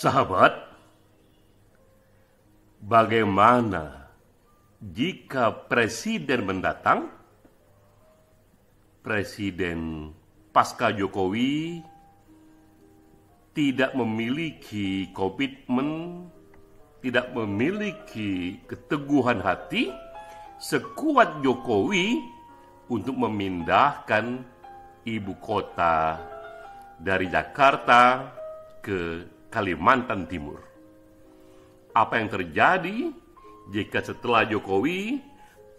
Sahabat, bagaimana jika presiden mendatang, presiden pasca Jokowi tidak memiliki komitmen, tidak memiliki keteguhan hati sekuat Jokowi untuk memindahkan ibu kota dari Jakarta ke Kalimantan Timur. Apa yang terjadi jika setelah Jokowi,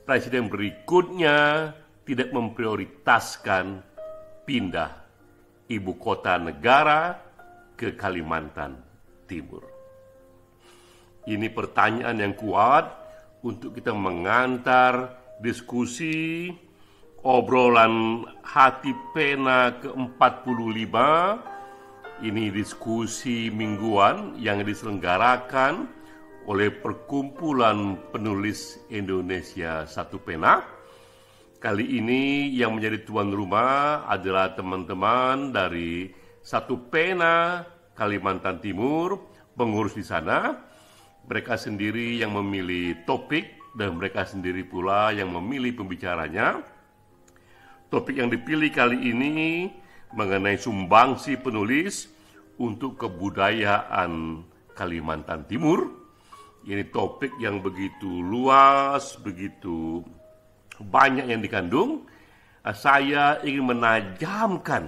presiden berikutnya tidak memprioritaskan pindah ibu kota negara ke Kalimantan Timur? Ini pertanyaan yang kuat untuk kita mengantar diskusi obrolan hati pena ke-45. Ini diskusi mingguan yang diselenggarakan oleh Perkumpulan Penulis Indonesia Satu Pena. Kali ini yang menjadi tuan rumah adalah teman-teman dari Satu Pena Kalimantan Timur, pengurus di sana. Mereka sendiri yang memilih topik dan mereka sendiri pula yang memilih pembicaranya. Topik yang dipilih kali ini mengenai sumbangsi penulis untuk kebudayaan Kalimantan Timur. Ini topik yang begitu luas, begitu banyak yang dikandung. Saya ingin menajamkan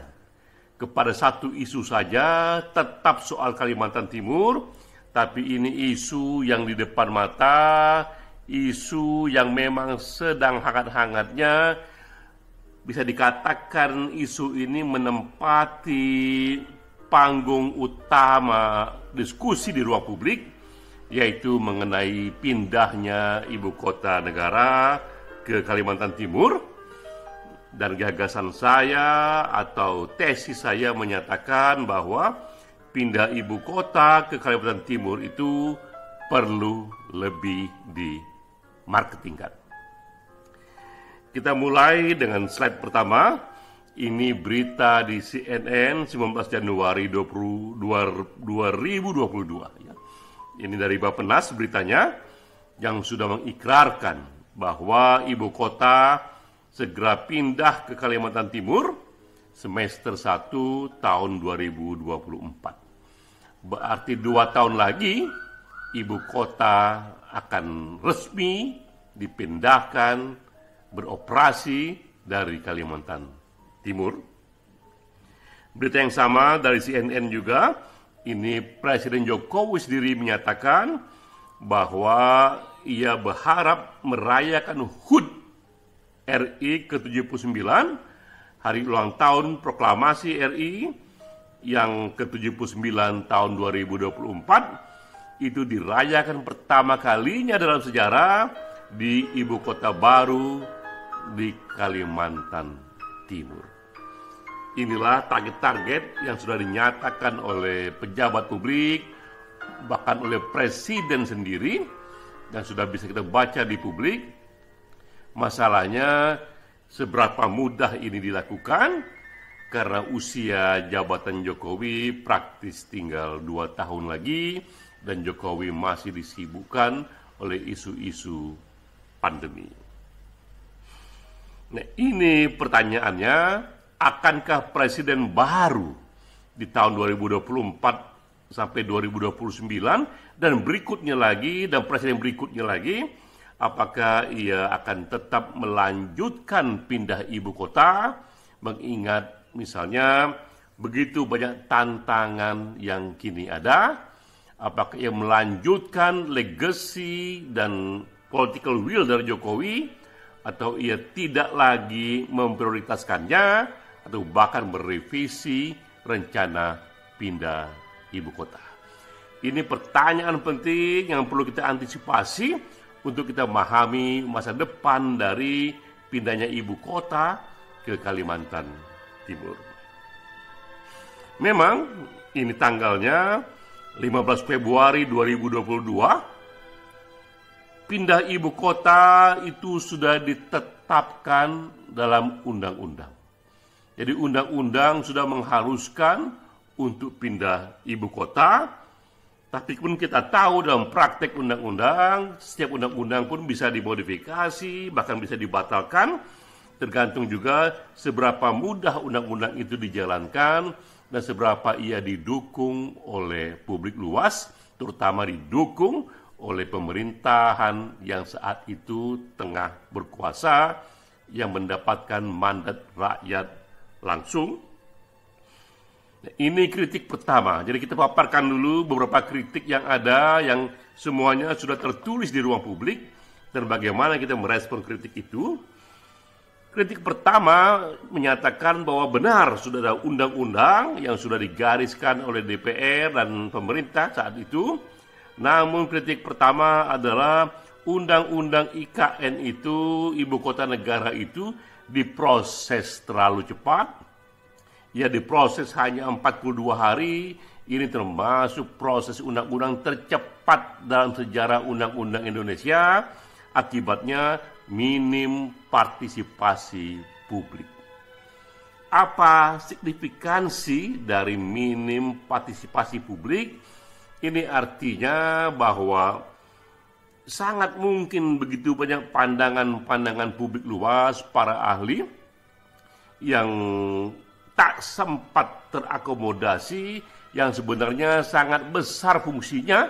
kepada satu isu saja, tetap soal Kalimantan Timur, tapi ini isu yang di depan mata, isu yang memang sedang hangat-hangatnya. Bisa dikatakan isu ini menempati panggung utama diskusi di ruang publik, yaitu mengenai pindahnya ibu kota negara ke Kalimantan Timur. Dan gagasan saya atau tesis saya menyatakan bahwa pindah ibu kota ke Kalimantan Timur itu perlu lebih dimarketingkan. Kita mulai dengan slide pertama. Ini berita di CNN 19 Januari 2022. Ya. Ini dari Bappenas beritanya yang sudah mengikrarkan bahwa ibu kota segera pindah ke Kalimantan Timur semester 1 tahun 2024. Berarti 2 tahun lagi ibu kota akan resmi dipindahkan beroperasi dari Kalimantan Timur. Berita yang sama dari CNN juga, ini Presiden Jokowi sendiri menyatakan bahwa ia berharap merayakan HUT RI ke-79, hari ulang tahun proklamasi RI yang ke-79 tahun 2024, itu dirayakan pertama kalinya dalam sejarah di ibu kota baru di Kalimantan Timur. Inilah target-target yang sudah dinyatakan oleh pejabat publik, bahkan oleh presiden sendiri, dan sudah bisa kita baca di publik. Masalahnya seberapa mudah ini dilakukan, karena usia jabatan Jokowi praktis tinggal 2 tahun lagi, dan Jokowi masih disibukkan oleh isu-isu pandemi. Nah, ini pertanyaannya, akankah presiden baru di tahun 2024 sampai 2029 dan berikutnya lagi, dan presiden berikutnya lagi, apakah ia akan tetap melanjutkan pindah ibu kota, mengingat misalnya begitu banyak tantangan yang kini ada? Apakah ia melanjutkan legacy dan political will dari Jokowi, atau ia tidak lagi memprioritaskannya, atau bahkan merevisi rencana pindah ibu kota? Ini pertanyaan penting yang perlu kita antisipasi untuk kita memahami masa depan dari pindahnya ibu kota ke Kalimantan Timur. Memang ini tanggalnya 15 Februari 2022. Pindah ibu kota itu sudah ditetapkan dalam undang-undang. Jadi undang-undang sudah mengharuskan untuk pindah ibu kota, Tapi pun kita tahu dalam praktek undang-undang, setiap undang-undang pun bisa dimodifikasi, bahkan bisa dibatalkan, tergantung juga seberapa mudah undang-undang itu dijalankan dan seberapa ia didukung oleh publik luas, terutama didukung oleh pemerintahan yang saat itu tengah berkuasa, yang mendapatkan mandat rakyat langsung. Ini kritik pertama. Jadi kita paparkan dulu beberapa kritik yang ada, yang semuanya sudah tertulis di ruang publik, dan bagaimana kita merespon kritik itu. Kritik pertama menyatakan bahwa benar sudah ada undang-undang yang sudah digariskan oleh DPR dan pemerintah saat itu. Namun kritik pertama adalah undang-undang IKN itu, ibu kota negara itu, diproses terlalu cepat. Ya, diproses hanya 42 hari. Ini termasuk proses undang-undang tercepat dalam sejarah undang-undang Indonesia. Akibatnya minim partisipasi publik. Apa signifikansi dari minim partisipasi publik? Ini artinya bahwa sangat mungkin begitu banyak pandangan-pandangan publik luas, para ahli, yang tak sempat terakomodasi, yang sebenarnya sangat besar fungsinya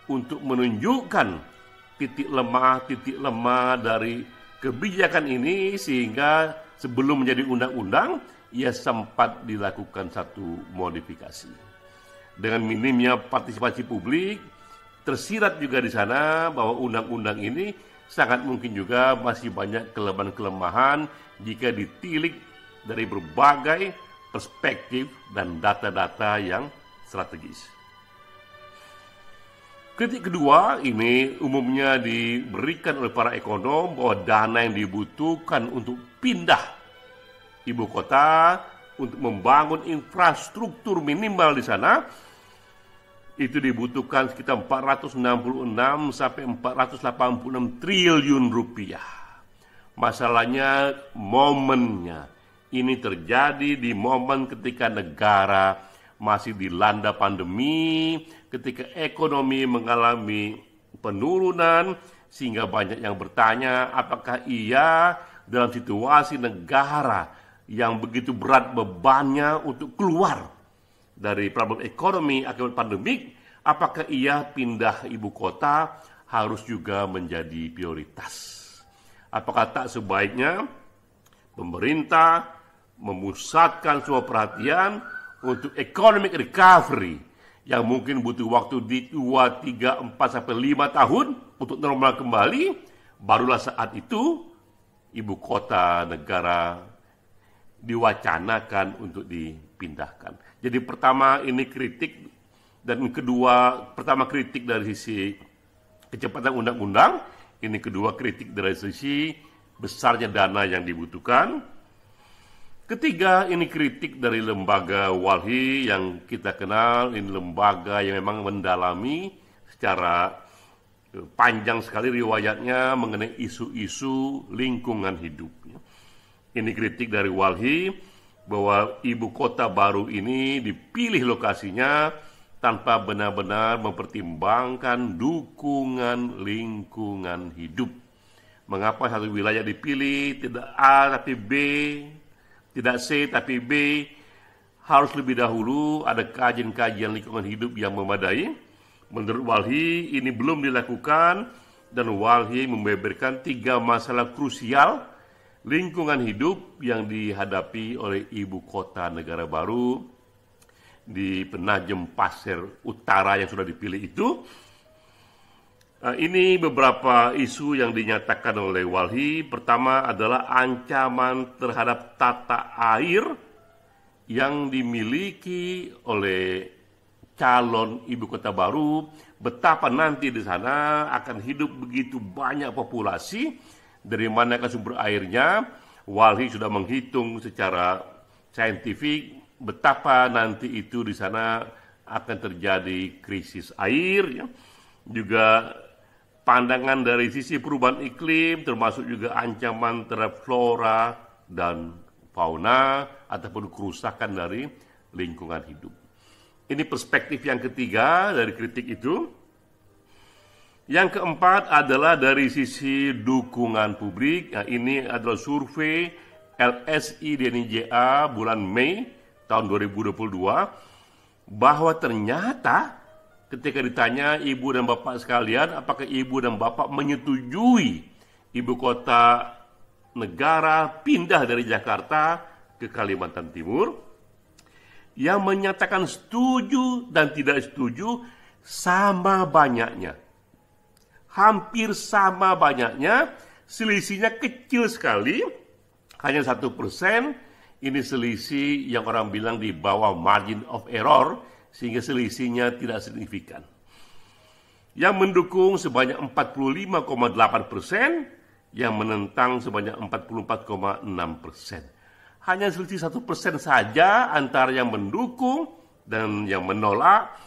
untuk menunjukkan titik lemah dari kebijakan ini, sehingga sebelum menjadi undang-undang, ia sempat dilakukan satu modifikasi. Dengan minimnya partisipasi publik, tersirat juga di sana bahwa undang-undang ini sangat mungkin juga masih banyak kelemahan-kelemahan jika ditilik dari berbagai perspektif dan data-data yang strategis. Kritik kedua ini umumnya diberikan oleh para ekonom bahwa dana yang dibutuhkan untuk pindah ibu kota, untuk membangun infrastruktur minimal di sana, itu dibutuhkan sekitar 466 sampai 486 triliun rupiah. Masalahnya momennya. Ini terjadi di momen ketika negara masih dilanda pandemi, ketika ekonomi mengalami penurunan, sehingga banyak yang bertanya apakah ia dalam situasi negara yang begitu berat bebannya untuk keluar dari problem ekonomi akibat pandemik, apakah ia pindah ibu kota harus juga menjadi prioritas? Apakah tak sebaiknya pemerintah memusatkan semua perhatian untuk economic recovery yang mungkin butuh waktu di 2, 3, 4, sampai 5 tahun untuk normal kembali, barulah saat itu ibu kota negara diwacanakan untuk dipindahkan. Jadi pertama ini kritik, dan kedua, pertama kritik dari sisi kecepatan undang-undang, ini kedua kritik dari sisi besarnya dana yang dibutuhkan. Ketiga, ini kritik dari lembaga Walhi yang kita kenal, ini lembaga yang memang mendalami secara panjang sekali riwayatnya mengenai isu-isu lingkungan hidup. Ini kritik dari Walhi bahwa ibu kota baru ini dipilih lokasinya tanpa benar-benar mempertimbangkan dukungan lingkungan hidup. Mengapa satu wilayah dipilih, tidak A tapi B, tidak C tapi B? Harus lebih dahulu ada kajian-kajian lingkungan hidup yang memadai. Menurut Walhi ini belum dilakukan, dan Walhi membeberkan 3 masalah krusial lingkungan hidup yang dihadapi oleh ibu kota negara baru di Penajem Pasir Utara yang sudah dipilih itu. Ini beberapa isu yang dinyatakan oleh Walhi. Pertama adalah ancaman terhadap tata air yang dimiliki oleh calon ibu kota baru. Betapa nanti di sana akan hidup begitu banyak populasi, dari manakah sumber airnya. Walhi sudah menghitung secara saintifik betapa nanti itu di sana akan terjadi krisis air, ya. Juga pandangan dari sisi perubahan iklim, termasuk juga ancaman terhadap flora dan fauna ataupun kerusakan dari lingkungan hidup. Ini perspektif yang ketiga dari kritik itu. Yang keempat adalah dari sisi dukungan publik. Nah, ini adalah survei LSI DNIJA bulan Mei tahun 2022, bahwa ternyata ketika ditanya ibu dan bapak sekalian, apakah ibu dan bapak menyetujui ibu kota negara pindah dari Jakarta ke Kalimantan Timur, yang menyatakan setuju dan tidak setuju sama banyaknya. Hampir sama banyaknya, selisihnya kecil sekali, hanya 1%. Ini selisih yang orang bilang di bawah margin of error, sehingga selisihnya tidak signifikan. Yang mendukung sebanyak 45,8%, yang menentang sebanyak 44,6%. Hanya selisih 1% saja antara yang mendukung dan yang menolak.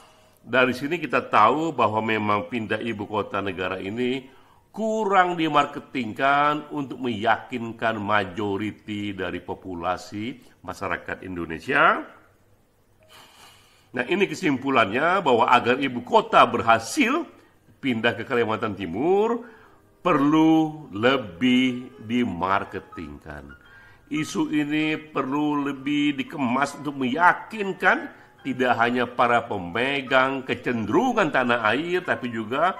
Dari sini kita tahu bahwa memang pindah ibu kota negara ini kurang dimarketingkan untuk meyakinkan majoriti dari populasi masyarakat Indonesia. Nah, ini kesimpulannya bahwa agar ibu kota berhasil pindah ke Kalimantan Timur, perlu lebih dimarketingkan. Isu ini perlu lebih dikemas untuk meyakinkan tidak hanya para pemegang kecenderungan tanah air, tapi juga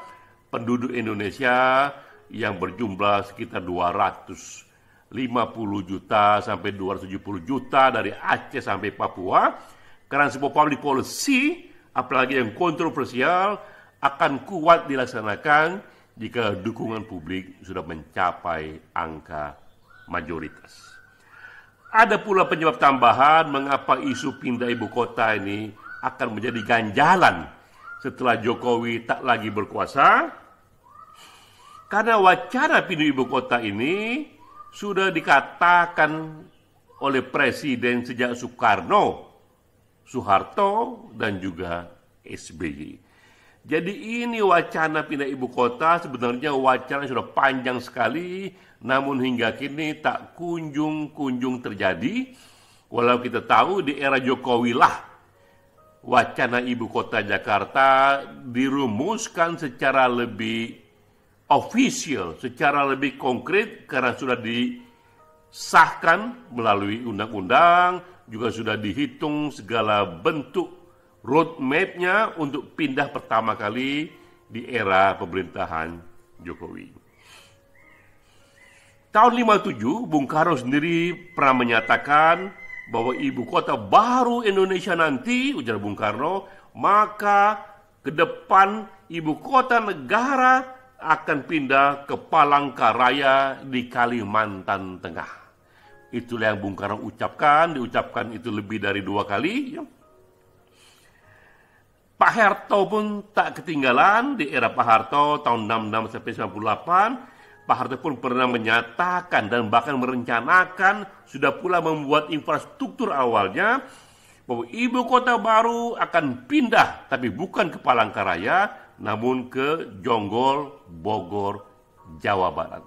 penduduk Indonesia yang berjumlah sekitar 250 juta sampai 270 juta dari Aceh sampai Papua. Karena sebuah public policy, apalagi yang kontroversial, akan kuat dilaksanakan jika dukungan publik sudah mencapai angka mayoritas. Ada pula penyebab tambahan mengapa isu pindah ibu kota ini akan menjadi ganjalan setelah Jokowi tak lagi berkuasa. Karena wacana pindah ibu kota ini sudah dikatakan oleh Presiden sejak Soekarno, Soeharto, dan juga SBY. Jadi ini wacana pindah ibu kota sebenarnya wacana sudah panjang sekali, namun hingga kini tak kunjung terjadi. Walau kita tahu di era Jokowi lah wacana ibu kota Jakarta dirumuskan secara lebih official, secara lebih konkret, karena sudah disahkan melalui undang-undang, juga sudah dihitung segala bentuk roadmap-nya untuk pindah pertama kali di era pemerintahan Jokowi. Tahun 57, Bung Karno sendiri pernah menyatakan bahwa ibu kota baru Indonesia nanti, ujar Bung Karno, maka ke depan ibu kota negara akan pindah ke Palangkaraya di Kalimantan Tengah. Itulah yang Bung Karno diucapkan itu lebih dari 2 kali. Ya. Pak Harto pun tak ketinggalan. Di era Pak Harto tahun 66 sampai 98, Pak Harto pun pernah menyatakan dan bahkan merencanakan, sudah pula membuat infrastruktur awalnya, bahwa ibu kota baru akan pindah, tapi bukan ke Palangkaraya, namun ke Jonggol, Bogor, Jawa Barat.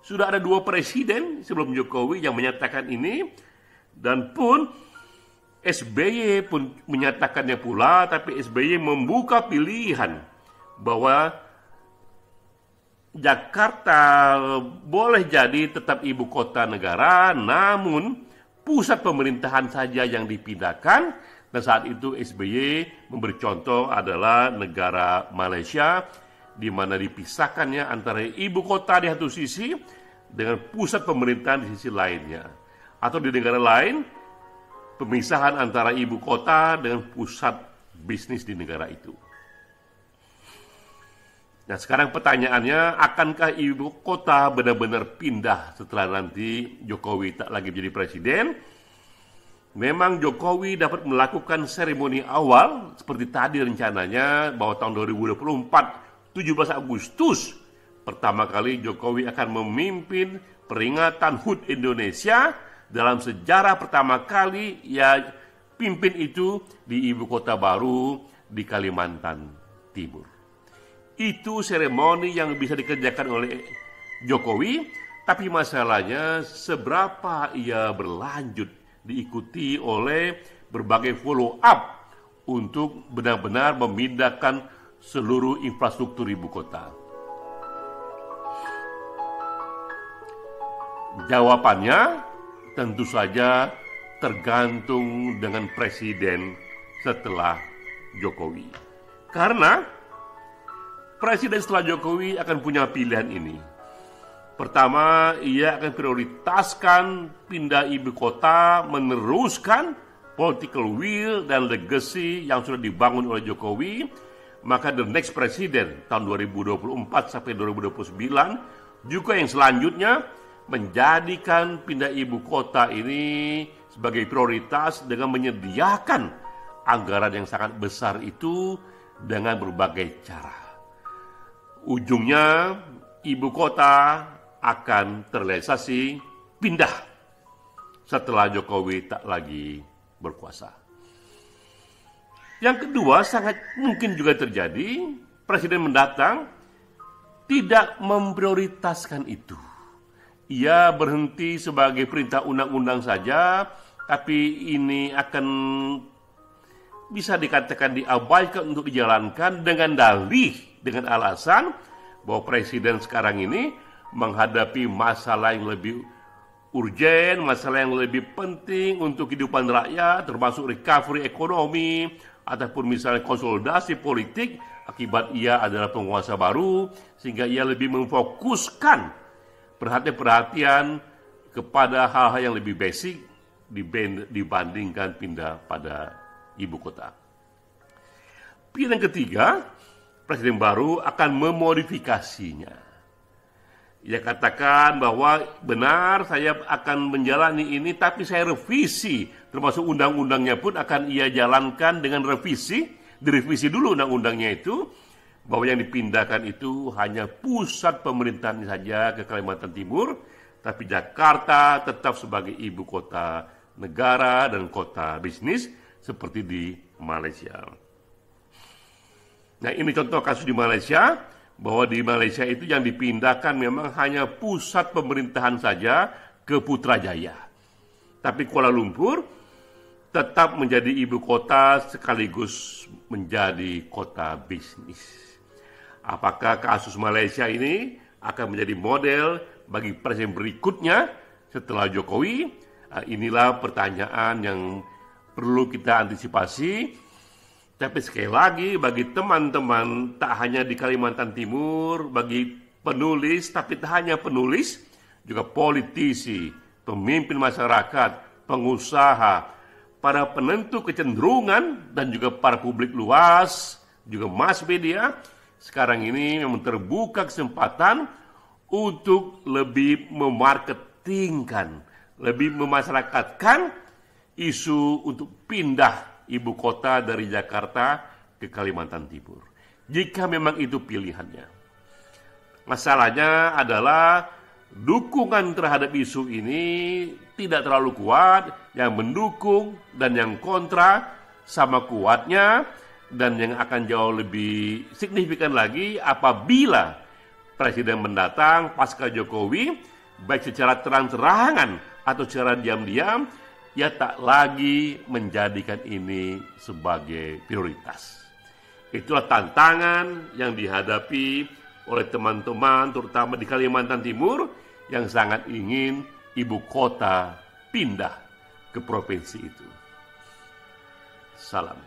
Sudah ada 2 presiden sebelum Jokowi yang menyatakan ini, dan pun SBY pun menyatakannya pula, tapi SBY membuka pilihan bahwa Jakarta boleh jadi tetap ibu kota negara, namun pusat pemerintahan saja yang dipindahkan. Dan saat itu SBY memberi contoh adalah negara Malaysia, di mana dipisahkannya antara ibu kota di satu sisi dengan pusat pemerintahan di sisi lainnya. Atau di negara lain, pemisahan antara ibu kota dengan pusat bisnis di negara itu. Nah, sekarang pertanyaannya, akankah ibu kota benar-benar pindah setelah nanti Jokowi tak lagi menjadi presiden? Memang Jokowi dapat melakukan seremoni awal seperti tadi rencananya, bahwa tahun 2024, 17 Agustus, pertama kali Jokowi akan memimpin peringatan HUT Indonesia. Dalam sejarah pertama kali ia pimpin itu di ibu kota baru di Kalimantan Timur. Itu seremoni yang bisa dikerjakan oleh Jokowi, tapi masalahnya seberapa ia berlanjut diikuti oleh berbagai follow up untuk benar-benar memindahkan seluruh infrastruktur ibu kota? Jawabannya tentu saja tergantung dengan presiden setelah Jokowi. Karena presiden setelah Jokowi akan punya pilihan ini. Pertama, ia akan prioritaskan pindah ibu kota, meneruskan political will dan legacy yang sudah dibangun oleh Jokowi. Maka the next presiden tahun 2024 sampai 2029 juga yang selanjutnya menjadikan pindah ibu kota ini sebagai prioritas dengan menyediakan anggaran yang sangat besar itu dengan berbagai cara. Ujungnya ibu kota akan terrealisasi pindah setelah Jokowi tak lagi berkuasa. Yang kedua, sangat mungkin juga terjadi presiden mendatang tidak memprioritaskan itu. Ia berhenti sebagai perintah undang-undang saja, tapi ini akan bisa dikatakan diabaikan untuk dijalankan dengan dalih, dengan alasan bahwa presiden sekarang ini menghadapi masalah yang lebih urgen, masalah yang lebih penting untuk kehidupan rakyat, termasuk recovery ekonomi, ataupun misalnya konsolidasi politik, akibat ia adalah penguasa baru, sehingga ia lebih memfokuskan perhatian kepada hal-hal yang lebih basic dibandingkan pindah pada ibu kota. Pilihan ketiga, presiden baru akan memodifikasinya. Ia katakan bahwa benar saya akan menjalani ini, tapi saya revisi, termasuk undang-undangnya pun akan ia jalankan dengan revisi. Direvisi dulu undang-undangnya itu, bahwa yang dipindahkan itu hanya pusat pemerintahan saja ke Kalimantan Timur, tapi Jakarta tetap sebagai ibu kota negara dan kota bisnis seperti di Malaysia. Nah, ini contoh kasus di Malaysia, bahwa di Malaysia itu yang dipindahkan memang hanya pusat pemerintahan saja ke Putrajaya. Tapi Kuala Lumpur tetap menjadi ibu kota sekaligus menjadi kota bisnis. Apakah kasus Malaysia ini akan menjadi model bagi presiden berikutnya setelah Jokowi? Inilah pertanyaan yang perlu kita antisipasi. Tapi sekali lagi, bagi teman-teman tak hanya di Kalimantan Timur, bagi penulis, tapi tak hanya penulis, juga politisi, pemimpin masyarakat, pengusaha, para penentu kecenderungan, dan juga para publik luas, juga mass media, sekarang ini memang terbuka kesempatan untuk lebih memarketingkan, lebih memasyarakatkan isu untuk pindah ibu kota dari Jakarta ke Kalimantan Timur. Jika memang itu pilihannya. Masalahnya adalah dukungan terhadap isu ini tidak terlalu kuat. Yang mendukung dan yang kontra sama kuatnya. Dan yang akan jauh lebih signifikan lagi apabila presiden mendatang pasca Jokowi, baik secara terang-terangan atau secara diam-diam, ia tak lagi menjadikan ini sebagai prioritas. Itulah tantangan yang dihadapi oleh teman-teman, terutama di Kalimantan Timur, yang sangat ingin ibu kota pindah ke provinsi itu. Salam.